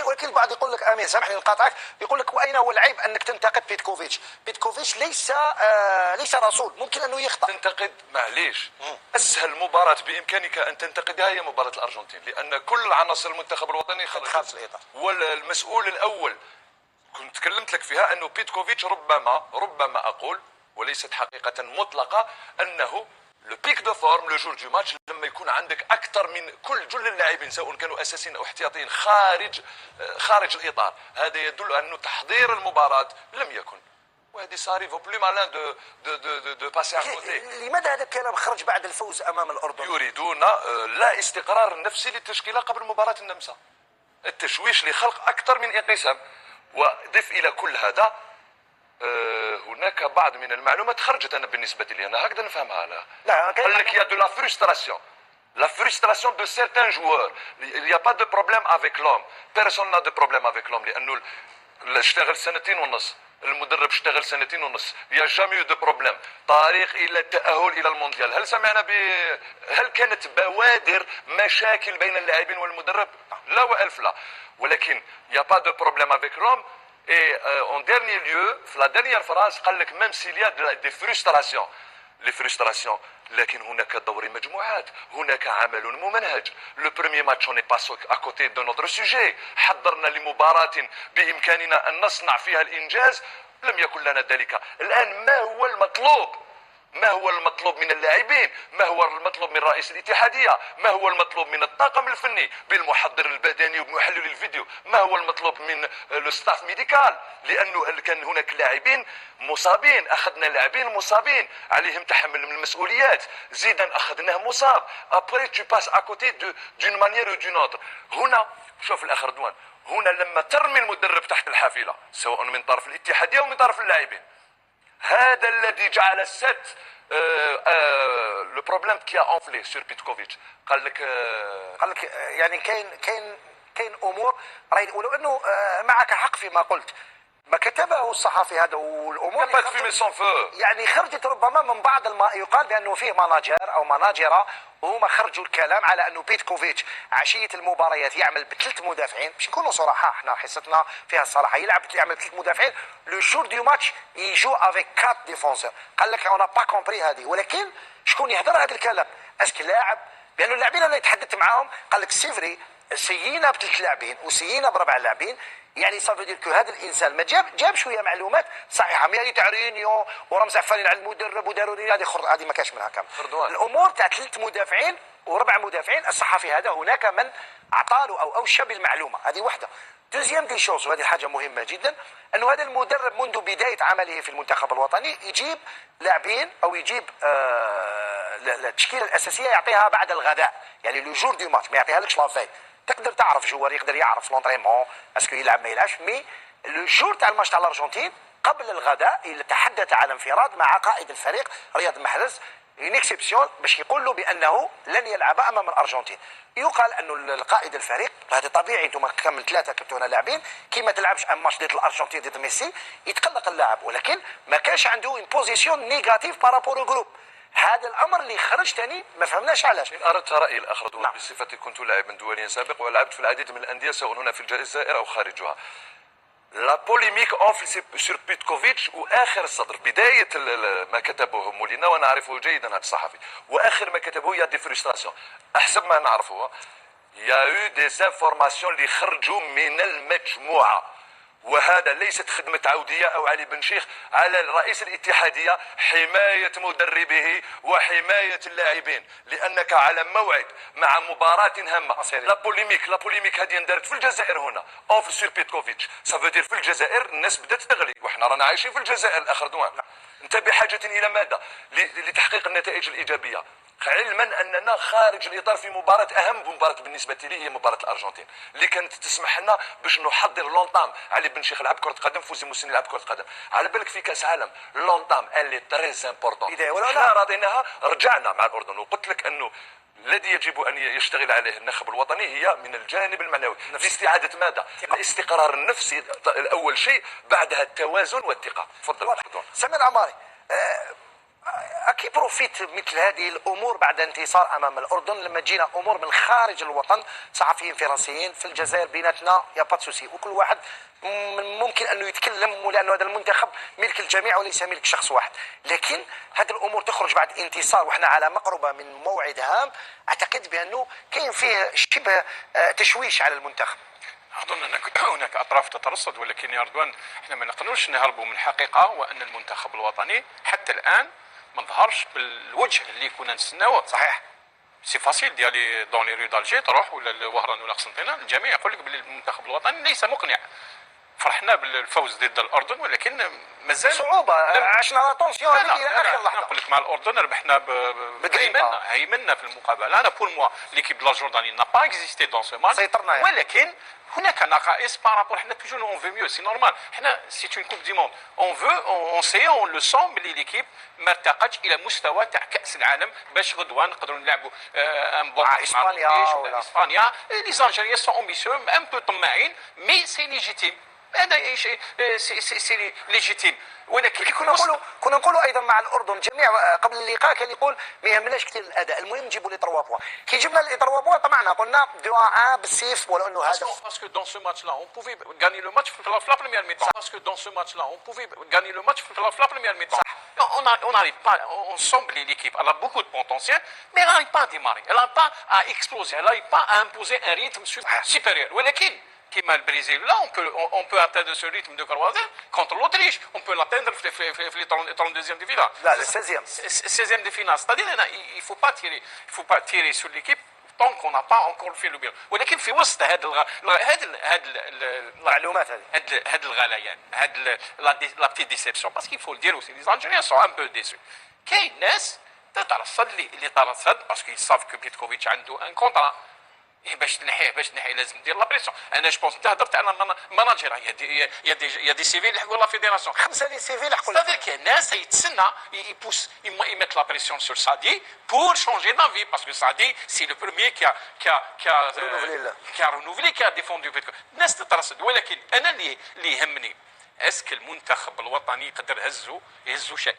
ولكن البعض يقول لك امين سامحني نقاطعك، يقول لك واين هو العيب انك تنتقد بيتكوفيتش؟ بيتكوفيتش ليس رسول، ممكن انه يخطا. تنتقد معليش، اسهل مباراه بامكانك ان تنتقدها هي مباراه الارجنتين، لان كل عناصر المنتخب الوطني خارج الاطار، والمسؤول الاول كنت تكلمت لك فيها انه بيتكوفيتش ربما اقول وليست حقيقه مطلقه انه لو بيك دو فورم لو جور دو ماتش لما يكون عندك اكثر من جل اللاعبين سواء كانوا اساسيين او احتياطيين خارج الاطار، هذا يدل انه تحضير المباراه لم يكن، وهذه صاري فو بلو مالان دو باسي ا كوتي. لماذا هذا الكلام خرج بعد الفوز امام الاردن؟ يريدون لا استقرار نفسي للتشكيله قبل مباراه النمسا، التشويش لخلق اكثر من انقسام. وضف الى كل هذا هناك بعض من المعلومات خرجت انا بالنسبه لي انا هكذا نفهمها. لا قال لك يا دو لا فرستراسيون de certains joueurs. Il n'y a pas de problème avec l'homme. Personne n'a de problème avec l'homme لانه اشتغل سنتين ونص، المدرب اشتغل سنتين ونص، يا جامي دو بروبليم طريق الى التاهل الى المونديال. هل سمعنا هل كانت بوادر مشاكل بين اللاعبين والمدرب؟ لا والف لا، ولكن يا با دو بروبليم افيك لوم. Et en dernier lieu, la dernière phrase قال لك même s'il y a des frustrations les frustrations لكن هناك دوري مجموعات، هناك عمل ممنهج. لو بروميي ماتش اون با à côté de notre sujet، حضرنا لمباراة بإمكاننا أن نصنع فيها الإنجاز، لم يكن لنا ذلك. الآن ما هو المطلوب؟ ما هو المطلوب من اللاعبين؟ ما هو المطلوب من رئيس الاتحادية؟ ما هو المطلوب من الطاقم الفني بالمحضر البدني وبمحلل الفيديو؟ ما هو المطلوب من الستاف ميديكال؟ لأنه كان هناك لاعبين مصابين، أخذنا لاعبين مصابين عليهم تحمل من المسؤوليات، زيدان أخذناه مصاب. après tu passes à côté d'une manière ou d'une autre. هنا شوف الأخ رضوان، هنا لما ترمي المدرب تحت الحافلة سواء من طرف الاتحادية أو من طرف اللاعبين، هذا الذي جعل السد لو بروبليم كي ا انفلي سور بيتكوفيتش. قال لك يعني كاين امور ولو انه معك حق فيما قلت، ما كتبه الصحفي هذا والامور يعني خرجت ربما من بعض يقال بانه فيه مناجر او مناجره وهما خرجوا الكلام على انه بيتكوفيتش عشيه المباريات يعمل بثلاث مدافعين، باش نكونوا صراحه احنا حصتنا فيها الصراحه، يعمل بثلاث مدافعين لو جور دو ماتش يجو افيك كات ديفونسور. قال لك انا با كومبري هذه، ولكن شكون يهضر هذا الكلام؟ اسك لاعب؟ لانه اللاعبين انا تحدثت معاهم قال لك سيفري سيينا بثلاث لاعبين وسيينا بربع لاعبين، يعني صافي دير كو هذا الانسان ما جاب شويه معلومات صحيحه، مي تاع رينيو وراه مزعفرين على المدرب وداروا هذه ما كاش منها كامل. الامور تاع ثلاث مدافعين وربع مدافعين، الصحفي هذا هناك من اعطاله او اوشى بالمعلومه، هذه وحده. دوزيام دي شوز، وهذه حاجه مهمه جدا، انه هذا المدرب منذ بدايه عمله في المنتخب الوطني يجيب لاعبين او يجيب التشكيله الاساسيه يعطيها بعد الغداء، يعني لو جور دو ماتش ما يعطيها لكش لافاي. تقدر تعرف جوار يقدر يعرف لونطريمون اسكو يلعب ما يلعبش، مي لو جور تاع الماتش تاع الارجنتين قبل الغداء تحدث على انفراد مع قائد الفريق رياض محرز ان اكسبسيون باش يقول له بانه لن يلعب امام الارجنتين. يقال انه القائد الفريق هذا طبيعي، انتم كامل ثلاثه كنتوا هنا لاعبين كي ما تلعبش ماتش ضد الارجنتين ضد ميسي يتقلق اللاعب، ولكن ما كانش عنده ان بوزيسيون نيجاتيف بارابور جروب. هذا الامر اللي خرج ثاني ما فهمناش علاش. إن اردت رايي الاخ رضوان، بصفتي كنت لاعبا دوليا سابق ولعبت في العديد من الانديه سواء هنا في الجزائر او خارجها. لا بوليميك اونفل سور بيتكوفيتش، واخر الصدر بدايه ما كتبه مولينا وانا اعرفه جيدا هذا الصحفي، واخر ما كتبه يا دي فريستراسيون احسب ما نعرفه يا يو دي انفورماسيون اللي خرجوا من المجموعه، وهذا ليست خدمة عودية أو علي بن شيخ على رئيس الاتحادية حماية مدربه وحماية اللاعبين، لأنك على موعد مع مباراة هامة. لا بوليميك هذه اندرت في الجزائر هنا اونفل سور بيتكوفيتش، سافودير في الجزائر الناس بدات تغلي، وحنا رانا عايشين في الجزائر الأخ رضوان. انت بحاجة إلى ماذا؟ لتحقيق النتائج الإيجابية، علما اننا خارج الاطار في مباراه اهم مباراه بالنسبه لي هي مباراه الارجنتين اللي كانت تسمح لنا باش نحضر لونطام. علي بن شيخ لعب كره قدم، فوزي مسلم لعب كره قدم، على بالك في كاس عالم لونطام اللي تريز امبورطون. احنا راضيناها، رجعنا مع الاردن وقلت لك انه الذي يجب ان يشتغل عليه النخب الوطني هي من الجانب المعنوي لاستعاده ماذا؟ الاستقرار النفسي اول شيء، بعدها التوازن والثقه. تفضل. سمير عماري، اكي بروفيت مثل هذه الامور بعد انتصار امام الاردن لما جينا امور من خارج الوطن، صحفيين فرنسيين في الجزائر بيناتنا يا با سوسي، وكل واحد ممكن انه يتكلم، لانه هذا المنتخب ملك الجميع وليس ملك شخص واحد. لكن هذه الامور تخرج بعد انتصار وحنا على مقربه من موعد هام، اعتقد بانه كاين فيه شبه تشويش على المنتخب. اظن ان هناك اطراف تترصد، ولكن يا رضوان احنا ما نقدروش نهربوا من الحقيقه، وان المنتخب الوطني حتى الان ما ظهرش بالوجه اللي كنا نستناوه. صحيح. سي فاسيل ديالي دون لي ريو دالجي تروح ولا الوهران ولا قسنطينه، الجميع يقول لك بلي المنتخب الوطني ليس مقنع. فرحنا بالفوز ضد الاردن، ولكن مازال صعوبه، عشنا طونسيون الى اخر لحظه. نقول لك مع الاردن ربحنا هيمنا في المقابله. انا بور موا ليكيب لا جورداني نا با اكزيستي دون سو ماتش، سيطرنا يعني. ولكن هناك نقائص بارابور. حنا توجور اون فو ميو، سي نورمال. حنا سي اون كوب دي موند، اون فو اون سي اون لو سون بلي ليكيب ما ارتقتش الى مستوى تاع كاس العالم باش غدوه نقدروا نلعبوا ان بون اسبانيا ولا اسبانيا. لي زالجيريان سون امبيسيو ان بو طماعين، مي سي ليجيتيم. هذا شيء سي ليجيتيم. ولكن كنا نقولوا ايضا مع الاردن جميع قبل اللقاء كان يقول ما يهمناش كثير الاداء، المهم نجيبوا لي 3 بوان. كي جبنا لي 3 بوان طمعنا، قلنا 2-1 بالسيف، ولو انه هدف. باسكو دون سو ماتش لا اون بوفي غاني لو ماتش في لا بريمير ميتون. باسكو دون سو ماتش لا اون بوفي غاني لو ماتش في لا بريمير ميتون. On n'arrive pas, on semble l'équipe, elle a beaucoup de potentiel, mais elle n'arrive pas à démarrer, elle n'arrive pas à exploser, elle n'arrive pas à imposer un rythme supérieur. ولكن كما البرازيل لا on peut atteindre ce rythme de croisière contre l'Autriche, on peut l'atteindre في les 32e de finale. لا le 16e. 16e de finale. C'est-à-dire il faut pas tirer sur l'équipe tant qu'on n'a pas encore fait le bilan. ولكن في وسط هذا المعلومات هذه الغليان، هذه لا بتيت ديسيبسيون، باسكو يفو دير اوسي لي الجيريان سون ان بو ديسو. كاين ناس تترصد اللي ترصد باسكو يصاف كو بيتكوفيتش عنده ان كونترا، باش تنحيه لازم دير لا بريسيون. انا جو بونس انت هضرت على ماناجر، يا دي سيفيل يحكوا لا فيديراسيون، 5 دي سيفيل يحكوا. c'est-à-dire كاين ناس يتسنى يبوس يميت لا بريسيون سور سادي pour changer d'avis, parce que Sadi c'est le premier qui a renouvelé, qui a défendu. الناس تترصد. ولكن انا اللي يهمني اسك المنتخب الوطني يقدر يهزو شيء.